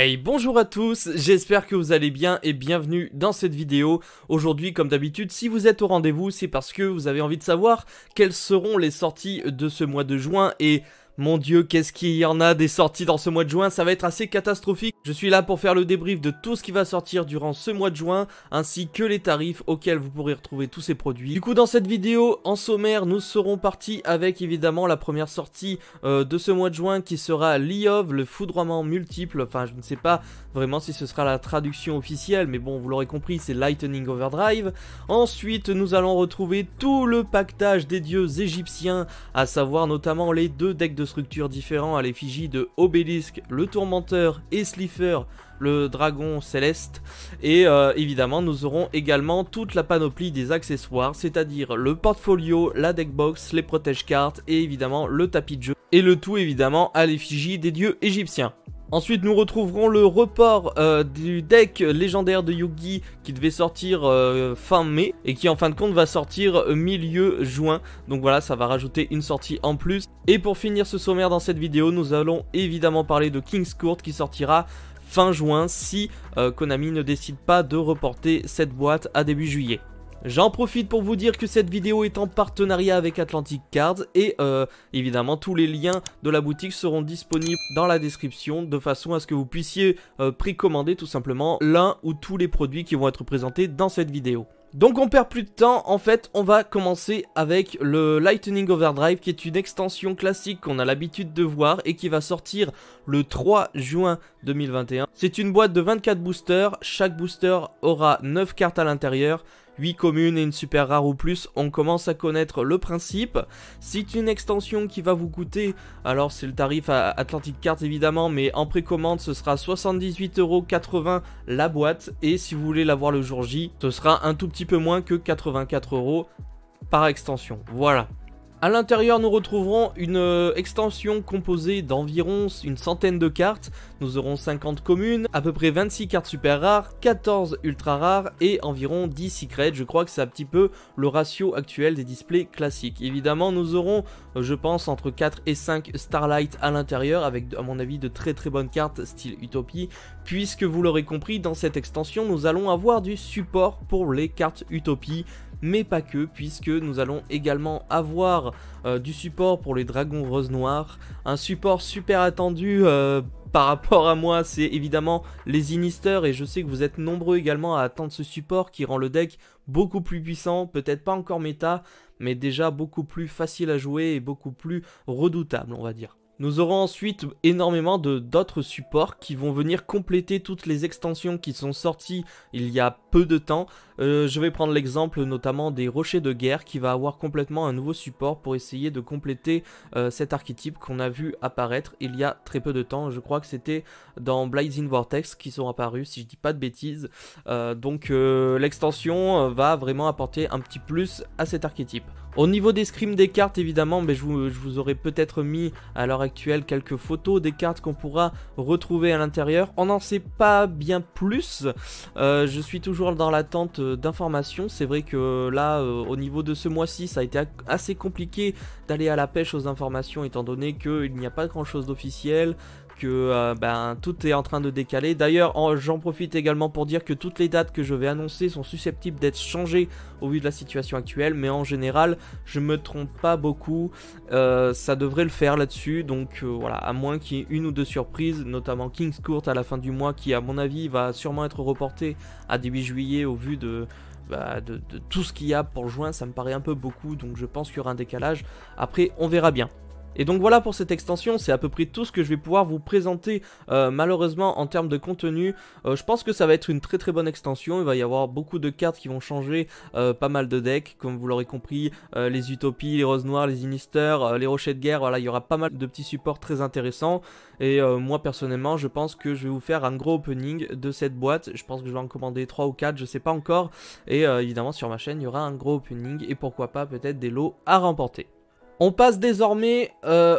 Hey, bonjour à tous, j'espère que vous allez bien et bienvenue dans cette vidéo. Aujourd'hui, comme d'habitude, si vous êtes au rendez-vous, c'est parce que vous avez envie de savoir quelles seront les sorties de ce mois de juin et... Mon Dieu, qu'est-ce qu'il y en a des sorties dans ce mois de juin, ça va être assez catastrophique. Je suis là pour faire le débrief de tout ce qui va sortir durant ce mois de juin, ainsi que les tarifs auxquels vous pourrez retrouver tous ces produits. Du coup, dans cette vidéo, en sommaire, nous serons partis avec évidemment la première sortie de ce mois de juin qui sera l'IOV, le foudroiement multiple. Enfin, je ne sais pas vraiment si ce sera la traduction officielle, mais bon, vous l'aurez compris, c'est Lightning Overdrive. Ensuite, nous allons retrouver tout le pactage des dieux égyptiens, à savoir notamment les deux decks de structures différents à l'effigie de Obélisque, le Tourmenteur, et Slifer, le dragon céleste. Et évidemment nous aurons également toute la panoplie des accessoires, c'est-à-dire le portfolio, la deckbox, les protège cartes et évidemment le tapis de jeu. Et le tout évidemment à l'effigie des dieux égyptiens. Ensuite, nous retrouverons le report du deck légendaire de Yugi qui devait sortir fin mai et qui en fin de compte va sortir milieu juin. Donc voilà, ça va rajouter une sortie en plus. Et pour finir ce sommaire dans cette vidéo, nous allons évidemment parler de King's Court qui sortira fin juin si Konami ne décide pas de reporter cette boîte à début juillet. J'en profite pour vous dire que cette vidéo est en partenariat avec Atlantic Cards et évidemment tous les liens de la boutique seront disponibles dans la description de façon à ce que vous puissiez précommander tout simplement l'un ou tous les produits qui vont être présentés dans cette vidéo. Donc on perd plus de temps, en fait on va commencer avec le Lightning Overdrive qui est une extension classique qu'on a l'habitude de voir et qui va sortir le 3 juin 2021. C'est une boîte de 24 boosters, chaque booster aura 9 cartes à l'intérieur, 8 communes et une super rare ou plus, on commence à connaître le principe. C'est une extension qui va vous coûter, alors c'est le tarif à Atlantic Cards évidemment, mais en précommande ce sera 78,80 € la boîte, et si vous voulez l'avoir le jour J, ce sera un tout petit peu moins que 84 € par extension, voilà. A l'intérieur, nous retrouverons une extension composée d'environ une centaine de cartes. Nous aurons 50 communes, à peu près 26 cartes super rares, 14 ultra rares et environ 10 secrets. Je crois que c'est un petit peu le ratio actuel des displays classiques. Évidemment, nous aurons, je pense, entre 4 et 5 Starlight à l'intérieur, avec à mon avis de très bonnes cartes style Utopie. Puisque vous l'aurez compris, dans cette extension, nous allons avoir du support pour les cartes Utopie. Mais pas que, puisque nous allons également avoir du support pour les dragons rose noir. Un support super attendu par rapport à moi, c'est évidemment les Inisters, et je sais que vous êtes nombreux également à attendre ce support qui rend le deck beaucoup plus puissant, peut-être pas encore méta, mais déjà beaucoup plus facile à jouer et beaucoup plus redoutable, on va dire. Nous aurons ensuite énormément d'autres supports qui vont venir compléter toutes les extensions qui sont sorties il y a peu de temps. Je vais prendre l'exemple notamment des rochers de guerre qui va avoir complètement un nouveau support pour essayer de compléter cet archétype qu'on a vu apparaître il y a très peu de temps. Je crois que c'était dans Blazing Vortex qui sont apparus, si je dis pas de bêtises. Donc l'extension va vraiment apporter un petit plus à cet archétype. Au niveau des scrims des cartes, évidemment, je vous aurais peut-être mis à l'heure actuelle quelques photos des cartes qu'on pourra retrouver à l'intérieur. On n'en sait pas bien plus. Je suis toujours dans l'attente d'informations. C'est vrai que là, au niveau de ce mois-ci, ça a été assez compliqué d'aller à la pêche aux informations étant donné qu'il n'y a pas grand-chose d'officiel. Que tout est en train de décaler. D'ailleurs, j'en profite également pour dire que toutes les dates que je vais annoncer sont susceptibles d'être changées au vu de la situation actuelle, mais en général, je me trompe pas beaucoup. Ça devrait le faire là-dessus, donc voilà, à moins qu'il y ait une ou deux surprises, notamment King's Court à la fin du mois, qui à mon avis va sûrement être reporté à début juillet au vu de tout ce qu'il y a pour juin. Ça me paraît un peu beaucoup, donc je pense qu'il y aura un décalage. Après, on verra bien. Et donc voilà pour cette extension, c'est à peu près tout ce que je vais pouvoir vous présenter malheureusement en termes de contenu. Je pense que ça va être une très bonne extension, il va y avoir beaucoup de cartes qui vont changer pas mal de decks, comme vous l'aurez compris, les Utopies, les Roses Noires, les Inisters, les Rochers de Guerre, voilà, il y aura pas mal de petits supports très intéressants. Et moi personnellement, je pense que je vais vous faire un gros opening de cette boîte, je pense que je vais en commander 3 ou 4, je sais pas encore. Et évidemment sur ma chaîne, il y aura un gros opening et pourquoi pas peut-être des lots à remporter. On passe désormais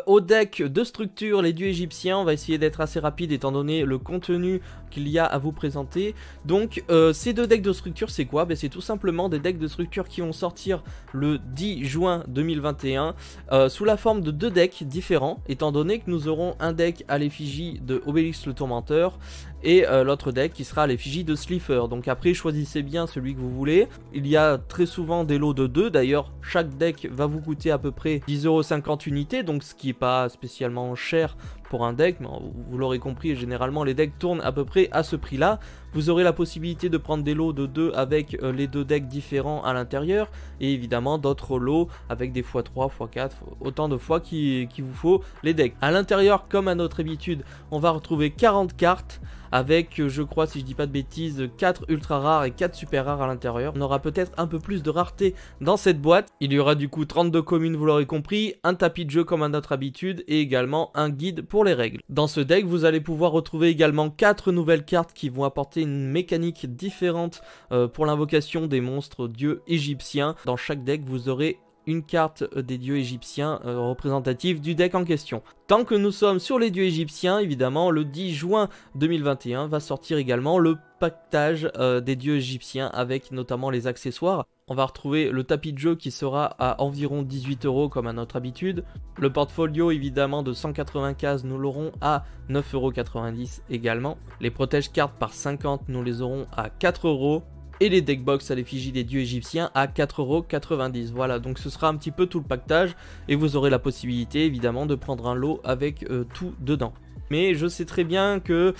au deck de structure, les dieux égyptiens. On va essayer d'être assez rapide étant donné le contenu qu'il y a à vous présenter. Donc ces deux decks de structure, c'est quoi? C'est tout simplement des decks de structure qui vont sortir le 10 juin 2021 sous la forme de deux decks différents, étant donné que nous aurons un deck à l'effigie de Obélix le Tourmenteur et l'autre deck qui sera à l'effigie de Slifer. Donc après, choisissez bien celui que vous voulez. Il y a très souvent des lots de 2. D'ailleurs, chaque deck va vous coûter à peu près 10,50 € unités, donc ce qui n'est pas spécialement cher pour un deck, mais vous l'aurez compris, généralement les decks tournent à peu près à ce prix là. Vous aurez la possibilité de prendre des lots de 2 avec les deux decks différents à l'intérieur, et évidemment d'autres lots avec des x3, x4, autant de fois qu'il vous faut les decks. À l'intérieur, comme à notre habitude, on va retrouver 40 cartes avec, je crois, si je dis pas de bêtises, 4 ultra rares et 4 super rares à l'intérieur. On aura peut-être un peu plus de rareté dans cette boîte. Il y aura du coup 32 communes, vous l'aurez compris, un tapis de jeu comme à notre habitude et également un guide pour les règles. Dans ce deck, vous allez pouvoir retrouver également 4 nouvelles cartes qui vont apporter une mécanique différente pour l'invocation des monstres dieux égyptiens. Dans chaque deck, vous aurez une carte des dieux égyptiens représentative du deck en question. Tant que nous sommes sur les dieux égyptiens, évidemment, le 10 juin 2021 va sortir également le pactage des dieux égyptiens avec notamment les accessoires. On va retrouver le tapis de jeu qui sera à environ 18 € comme à notre habitude. Le portfolio évidemment de 180 cases, nous l'aurons à 9,90 € également. Les protège cartes par 50, nous les aurons à 4 €. Et les deckbox à l'effigie des dieux égyptiens à 4,90 €. Voilà, donc ce sera un petit peu tout le pactage. Et vous aurez la possibilité évidemment de prendre un lot avec tout dedans. Mais je sais très bien que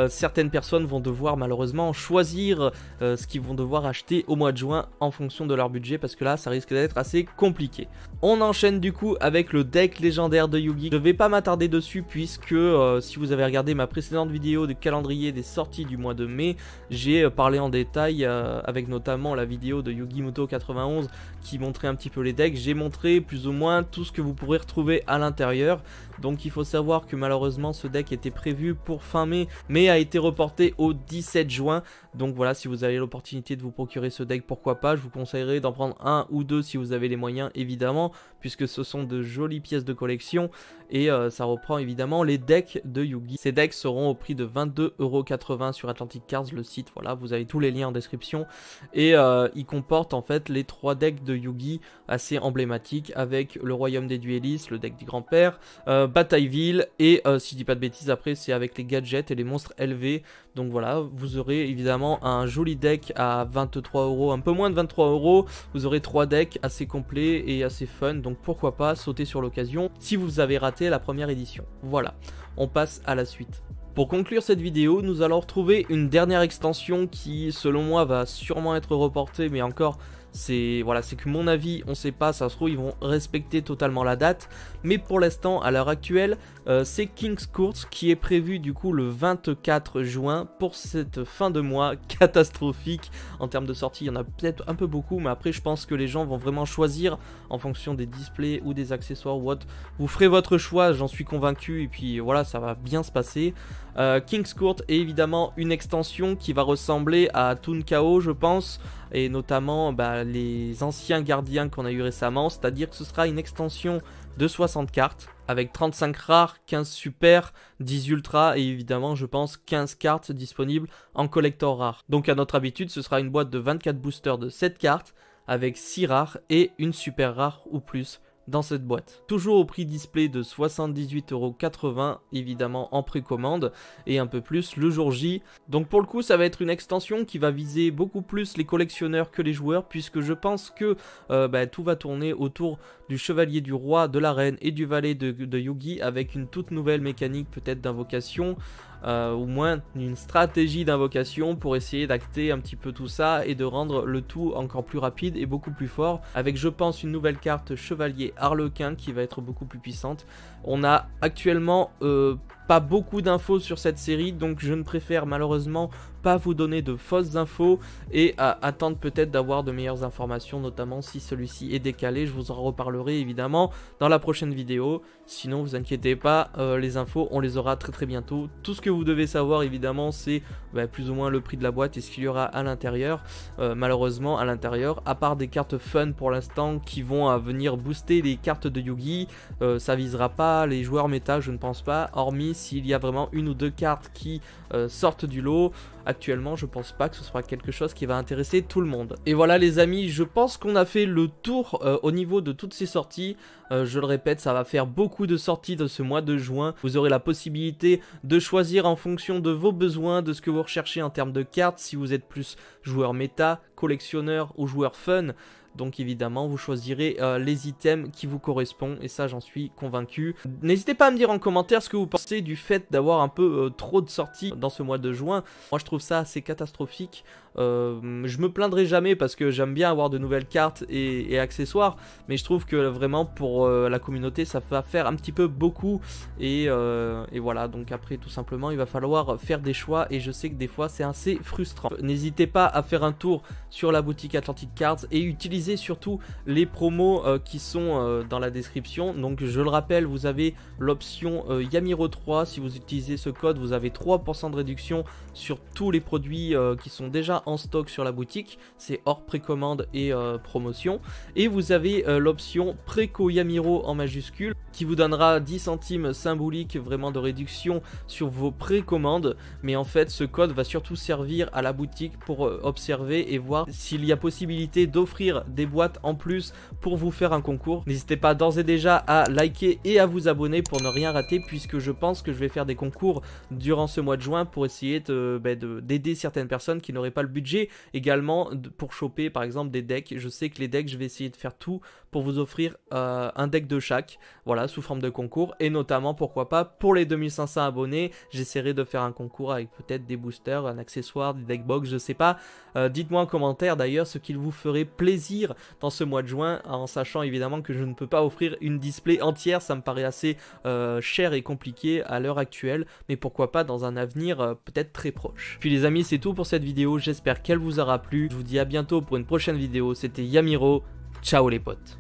certaines personnes vont devoir malheureusement choisir ce qu'ils vont devoir acheter au mois de juin en fonction de leur budget, parce que là ça risque d'être assez compliqué. On enchaîne du coup avec le deck légendaire de Yugi. Je ne vais pas m'attarder dessus puisque si vous avez regardé ma précédente vidéo de calendrier des sorties du mois de mai, j'ai parlé en détail avec notamment la vidéo de Yugi Muto 91 qui montrait un petit peu les decks. J'ai montré plus ou moins tout ce que vous pourrez retrouver à l'intérieur. Donc il faut savoir que malheureusement ce deck était prévu pour fin mai, mais a été reporté au 17 juin. Donc voilà, si vous avez l'opportunité de vous procurer ce deck, pourquoi pas. Je vous conseillerais d'en prendre un ou deux si vous avez les moyens, évidemment, puisque ce sont de jolies pièces de collection. Et ça reprend évidemment les decks de Yugi. Ces decks seront au prix de 22,80 € sur Atlantic Cards, le site. Voilà, vous avez tous les liens en description. Et il comporte en fait les 3 decks de Yugi assez emblématiques, avec le Royaume des Duellistes, le deck du grand-père, Batailleville, et si je dis pas de bêtises, après c'est avec les gadgets et les monstres élevés. Donc voilà, vous aurez évidemment un joli deck à 23 €, un peu moins de 23 €. Vous aurez 3 decks assez complets et assez fun, donc pourquoi pas sauter sur l'occasion si vous avez raté la première édition. Voilà, on passe à la suite. Pour conclure cette vidéo, nous allons retrouver une dernière extension qui, selon moi, va sûrement être reportée, mais encore, c'est que mon avis, on sait pas, ça se trouve ils vont respecter totalement la date, mais pour l'instant, à l'heure actuelle, c'est King's Court qui est prévu du coup le 24 juin pour cette fin de mois catastrophique en termes de sortie. Il y en a peut-être un peu beaucoup, mais après je pense que les gens vont vraiment choisir en fonction des displays ou des accessoires ou autre. Vous ferez votre choix, j'en suis convaincu, et puis voilà, ça va bien se passer. King's Court est évidemment une extension qui va ressembler à Toon KO, je pense, et notamment les anciens gardiens qu'on a eu récemment, c'est-à-dire que ce sera une extension de 60 cartes avec 35 rares, 15 super, 10 ultra et évidemment je pense 15 cartes disponibles en collector rare. Donc à notre habitude ce sera une boîte de 24 boosters de 7 cartes avec 6 rares et une super rare ou plus dans cette boîte. Toujours au prix display de 78,80 €, évidemment en précommande, et un peu plus le jour J. Donc pour le coup ça va être une extension qui va viser beaucoup plus les collectionneurs que les joueurs, puisque je pense que tout va tourner autour du chevalier du roi, de la reine et du valet de Yugi, avec une toute nouvelle mécanique peut-être d'invocation, ou moins une stratégie d'invocation pour essayer d'acter un petit peu tout ça et de rendre le tout encore plus rapide et beaucoup plus fort, avec je pense une nouvelle carte chevalier Harlequin qui va être beaucoup plus puissante. On a actuellement pas beaucoup d'infos sur cette série, donc je ne préfère malheureusement pas vous donner de fausses infos et attendre peut-être d'avoir de meilleures informations, notamment si celui-ci est décalé. Je vous en reparlerai évidemment dans la prochaine vidéo. Sinon vous inquiétez pas, les infos on les aura très bientôt. Tout ce que vous devez savoir évidemment c'est plus ou moins le prix de la boîte et ce qu'il y aura à l'intérieur. Malheureusement à l'intérieur, à part des cartes fun pour l'instant qui vont venir booster les cartes de Yu-Gi, ça visera pas les joueurs méta, je ne pense pas, hormis s'il y a vraiment une ou deux cartes qui sortent du lot. Actuellement je pense pas que ce sera quelque chose qui va intéresser tout le monde. Et voilà les amis, je pense qu'on a fait le tour au niveau de toutes ces sorties. Je le répète, ça va faire beaucoup de sorties de ce mois de juin. Vous aurez la possibilité de choisir en fonction de vos besoins, de ce que vous recherchez en termes de cartes, si vous êtes plus joueur méta, collectionneur ou joueur fun. Donc évidemment vous choisirez les items qui vous correspondent et ça j'en suis convaincu. N'hésitez pas à me dire en commentaire ce que vous pensez du fait d'avoir un peu trop de sorties dans ce mois de juin. Moi je trouve ça assez catastrophique. Je me plaindrai jamais parce que j'aime bien avoir de nouvelles cartes et accessoires, mais je trouve que vraiment pour la communauté ça va faire un petit peu beaucoup et voilà, donc après tout simplement il va falloir faire des choix et je sais que des fois c'est assez frustrant. N'hésitez pas à faire un tour sur la boutique Atlantic Cards et utilisez surtout les promos qui sont dans la description. Donc je le rappelle, vous avez l'option Yamiro 3, si vous utilisez ce code vous avez 3% de réduction sur tous les produits qui sont déjà en stock sur la boutique, c'est hors précommande et promotion. Et vous avez l'option Préco Yamiro en majuscule qui vous donnera 10 centimes symboliques vraiment de réduction sur vos précommandes. Mais en fait ce code va surtout servir à la boutique pour observer et voir s'il y a possibilité d'offrir des boîtes en plus pour vous faire un concours. N'hésitez pas d'ores et déjà à liker et à vous abonner pour ne rien rater, puisque je pense que je vais faire des concours durant ce mois de juin pour essayer d'aider certaines personnes qui n'auraient pas le budget, également pour choper par exemple des decks. Je sais que les decks, je vais essayer de faire tout pour vous offrir un deck de chaque, voilà, sous forme de concours, et notamment pourquoi pas pour les 2500 abonnés, j'essaierai de faire un concours avec peut-être des boosters, un accessoire, des deck box, je sais pas. Dites-moi en commentaire d'ailleurs ce qu'il vous ferait plaisir dans ce mois de juin, en sachant évidemment que je ne peux pas offrir une display entière, ça me paraît assez cher et compliqué à l'heure actuelle, mais pourquoi pas dans un avenir peut-être très proche. Puis les amis, c'est tout pour cette vidéo, j'espère qu'elle vous aura plu, je vous dis à bientôt pour une prochaine vidéo, c'était Yamiro, ciao les potes.